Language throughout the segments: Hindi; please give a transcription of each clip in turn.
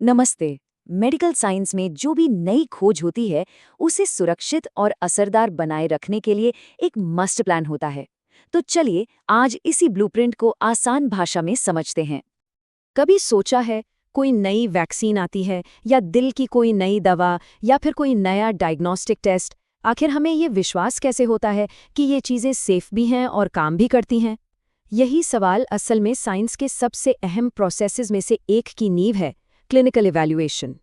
नमस्ते। मेडिकल साइंस में जो भी नई खोज होती है, उसे सुरक्षित और असरदार बनाए रखने के लिए एक मस्ट प्लान होता है। तो चलिए आज इसी ब्लूप्रिंट को आसान भाषा में समझते हैं। कभी सोचा है, कोई नई वैक्सीन आती है या दिल की कोई नई दवा या फिर कोई नया डायग्नोस्टिक टेस्ट, आखिर हमें ये विश्वास कैसे होता है कि ये चीज़ें सेफ भी हैं और काम भी करती हैं? यही सवाल असल में साइंस के सबसे अहम प्रोसेसेस में से एक की नींव है, क्लिनिकल इवैल्यूएशन।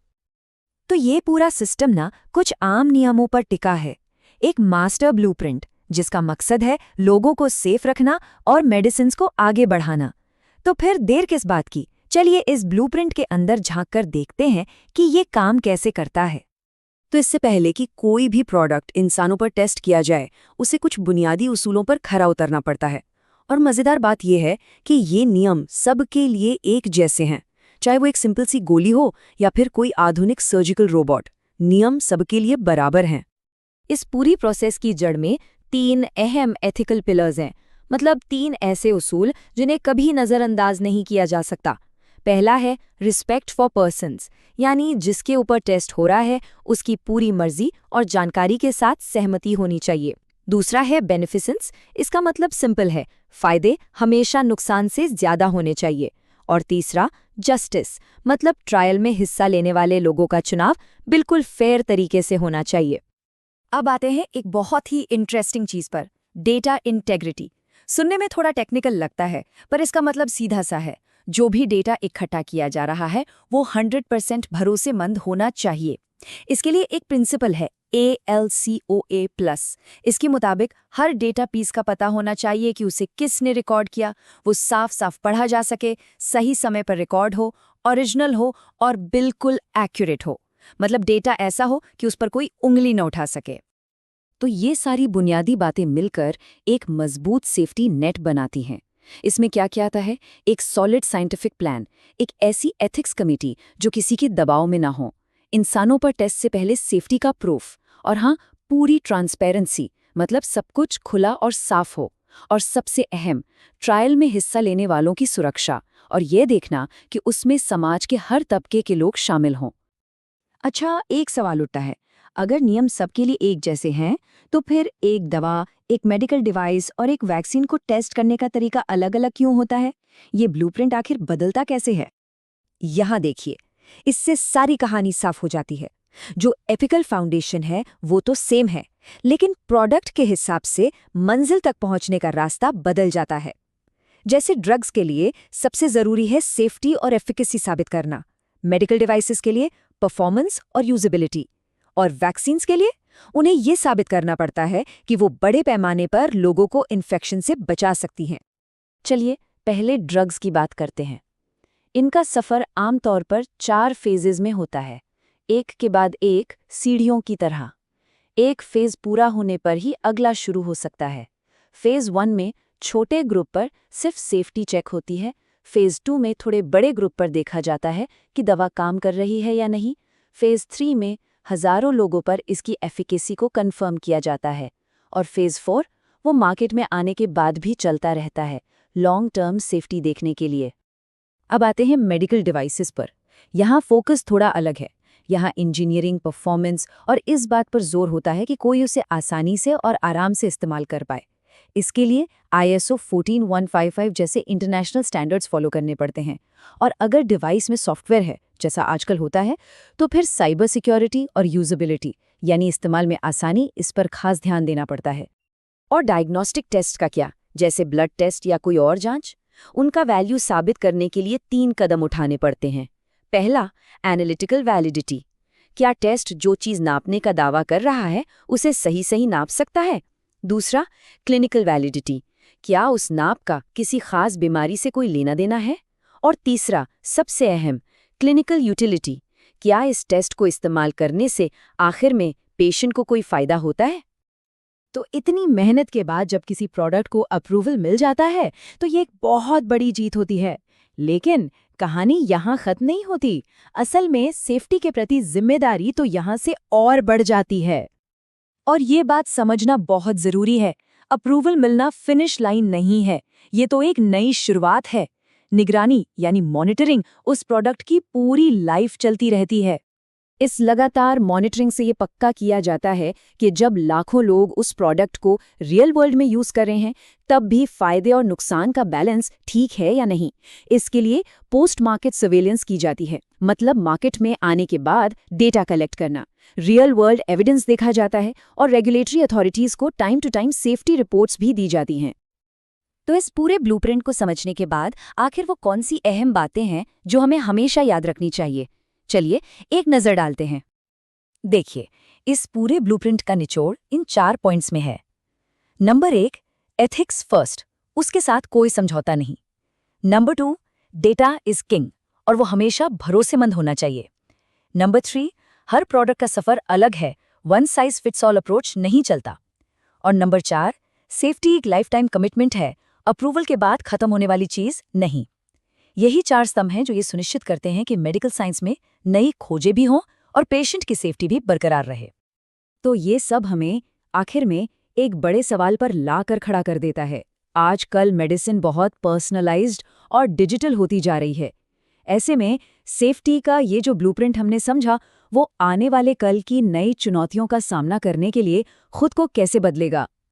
तो ये पूरा सिस्टम ना कुछ आम नियमों पर टिका है, एक मास्टर ब्लूप्रिंट जिसका मकसद है लोगों को सेफ रखना और मेडिसिन्स को आगे बढ़ाना। तो फिर देर किस बात की, चलिए इस ब्लूप्रिंट के अंदर झांककर देखते हैं कि ये काम कैसे करता है। तो इससे पहले कि कोई भी प्रोडक्ट इंसानों पर टेस्ट किया जाए, उसे कुछ बुनियादी उसूलों पर खरा उतरना पड़ता है। और मज़ेदार बात यह है कि ये नियम सबके लिए एक जैसे हैं, चाहे वो एक सिंपल सी गोली हो या फिर कोई आधुनिक सर्जिकल रोबोट, नियम सबके लिए बराबर हैं। इस पूरी प्रोसेस की जड़ में 3 अहम एथिकल पिलर्स हैं, मतलब 3 ऐसे उसूल जिन्हें कभी नज़रअंदाज नहीं किया जा सकता। पहला है रिस्पेक्ट फॉर पर्सन्स, यानी जिसके ऊपर टेस्ट हो रहा है उसकी पूरी मर्जी और जानकारी के साथ सहमति होनी चाहिए। दूसरा है बेनिफिसेंस, इसका मतलब सिंपल है, फायदे हमेशा नुकसान से ज्यादा होने चाहिए। और तीसरा जस्टिस, मतलब ट्रायल में हिस्सा लेने वाले लोगों का चुनाव बिल्कुल फेयर तरीके से होना चाहिए। अब आते हैं एक बहुत ही इंटरेस्टिंग चीज पर, डेटा इंटेग्रिटी। सुनने में थोड़ा टेक्निकल लगता है, पर इसका मतलब सीधा सा है, जो भी डेटा इकट्ठा किया जा रहा है वो 100% भरोसेमंद होना चाहिए। इसके लिए एक प्रिंसिपल है, ALCOA+। इसके मुताबिक हर डेटा पीस का पता होना चाहिए कि उसे किसने रिकॉर्ड किया, वो साफ साफ पढ़ा जा सके, सही समय पर रिकॉर्ड हो, ओरिजिनल हो और बिल्कुल एक्यूरेट हो। मतलब डेटा ऐसा हो कि उस पर कोई उंगली न उठा सके। तो ये सारी बुनियादी बातें मिलकर एक मजबूत सेफ्टी नेट बनाती हैं। इसमें क्या क्या आता है? एक सॉलिड साइंटिफिक प्लान, एक ऐसी एथिक्स कमेटी जो किसी के दबाव में ना हो, इंसानों पर टेस्ट से पहले सेफ्टी का प्रूफ, और हाँ, पूरी ट्रांसपेरेंसी, मतलब सब कुछ खुला और साफ हो। और सबसे अहम, ट्रायल में हिस्सा लेने वालों की सुरक्षा, और ये देखना कि उसमें समाज के हर तबके के लोग शामिल हों। अच्छा, एक सवाल उठता है, अगर नियम सबके लिए एक जैसे हैं, तो फिर एक दवा, एक मेडिकल डिवाइस और एक वैक्सीन को टेस्ट करने का तरीका अलग-अलग क्यों होता है? ये ब्लूप्रिंट आखिर बदलता कैसे है? यहाँ देखिए, इससे सारी कहानी साफ हो जाती है। जो एथिकल फाउंडेशन है वो तो सेम है, लेकिन प्रोडक्ट के हिसाब से मंजिल तक पहुंचने का रास्ता बदल जाता है। जैसे ड्रग्स के लिए सबसे जरूरी है सेफ्टी और एफिकेसी साबित करना, मेडिकल डिवाइसेस के लिए परफॉर्मेंस और यूजेबिलिटी, और वैक्सीन्स के लिए उन्हें यह साबित करना पड़ता है कि वो बड़े पैमाने पर लोगों को इन्फेक्शन से बचा सकती हैं। चलिए पहले ड्रग्स की बात करते हैं। इनका सफ़र आमतौर पर 4 फेजेज़ में होता है, एक के बाद एक सीढ़ियों की तरह। एक फेज़ पूरा होने पर ही अगला शुरू हो सकता है। फेज़ 1 में छोटे ग्रुप पर सिर्फ सेफ्टी चेक होती है। फेज़ 2 में थोड़े बड़े ग्रुप पर देखा जाता है कि दवा काम कर रही है या नहीं। फेज़ 3 में हज़ारों लोगों पर इसकी एफिकेसी को कंफर्म किया जाता है। और फेज़ 4 वो मार्केट में आने के बाद भी चलता रहता है, लॉन्ग टर्म सेफ्टी देखने के लिए। अब आते हैं मेडिकल डिवाइसेस पर। यहाँ फोकस थोड़ा अलग है। यहाँ इंजीनियरिंग, परफॉर्मेंस और इस बात पर जोर होता है कि कोई उसे आसानी से और आराम से इस्तेमाल कर पाए। इसके लिए ISO 14155 जैसे इंटरनेशनल स्टैंडर्ड्स फॉलो करने पड़ते हैं। और अगर डिवाइस में सॉफ्टवेयर है, जैसा आजकल होता है, तो फिर साइबर सिक्योरिटी और यूजेबिलिटी, यानी इस्तेमाल में आसानी, इस पर खास ध्यान देना पड़ता है। और डायग्नोस्टिक टेस्ट का क्या, जैसे ब्लड टेस्ट या कोई और जांच? उनका वैल्यू साबित करने के लिए 3 कदम उठाने पड़ते हैं। पहला, एनालिटिकल वैलिडिटी। क्या टेस्ट जो चीज़ नापने का दावा कर रहा है उसे सही सही नाप सकता है? दूसरा, क्लिनिकल वैलिडिटी। क्या उस नाप का किसी खास बीमारी से कोई लेना देना है? और तीसरा, सबसे अहम, क्लिनिकल यूटिलिटी। क्या इस टेस्ट को इस्तेमाल करने से आखिर में पेशेंट को कोई फ़ायदा होता है? तो इतनी मेहनत के बाद जब किसी प्रोडक्ट को अप्रूवल मिल जाता है तो ये एक बहुत बड़ी जीत होती है। लेकिन कहानी यहाँ खत्म नहीं होती। असल में सेफ्टी के प्रति जिम्मेदारी तो यहाँ से और बढ़ जाती है। और ये बात समझना बहुत जरूरी है, अप्रूवल मिलना फिनिश लाइन नहीं है, ये तो एक नई शुरुआत है। निगरानी यानी मॉनिटरिंग उस प्रोडक्ट की पूरी लाइफ चलती रहती है। इस लगातार मॉनिटरिंग से ये पक्का किया जाता है कि जब लाखों लोग उस प्रोडक्ट को रियल वर्ल्ड में यूज कर रहे हैं, तब भी फायदे और नुकसान का बैलेंस ठीक है या नहीं। इसके लिए पोस्ट मार्केट सर्वेलेंस की जाती है, मतलब मार्केट में आने के बाद डेटा कलेक्ट करना, रियल वर्ल्ड एविडेंस देखा जाता है और रेगुलेटरी अथॉरिटीज को time to time safety reports भी दी जाती हैं। तो इस पूरे ब्लूप्रिंट को समझने के बाद आखिर वो कौन सी अहम बातें हैं जो हमें हमेशा याद रखनी चाहिए? चलिए एक नजर डालते हैं। देखिए, इस पूरे ब्लूप्रिंट का निचोड़ इन 4 पॉइंट्स में है। नंबर 1, एथिक्स फर्स्ट, उसके साथ कोई समझौता नहीं। नंबर 2, डेटा इज किंग और वो हमेशा भरोसेमंद होना चाहिए। नंबर 3, हर प्रोडक्ट का सफर अलग है, one size fits all approach नहीं चलता। और नंबर 4, सेफ्टी एक लाइफ टाइम कमिटमेंट है, अप्रूवल के बाद खत्म होने वाली चीज नहीं। यही 4 स्तंभ हैं जो ये सुनिश्चित करते हैं कि मेडिकल साइंस में नई खोजें भी हों और पेशेंट की सेफ्टी भी बरकरार रहे। तो ये सब हमें आखिर में एक बड़े सवाल पर ला कर खड़ा कर देता है। आजकल मेडिसिन बहुत पर्सनलाइज्ड और डिजिटल होती जा रही है। ऐसे में सेफ्टी का ये जो ब्लूप्रिंट हमने समझा, वो आने वाले कल की नई चुनौतियों का सामना करने के लिए खुद को कैसे बदलेगा।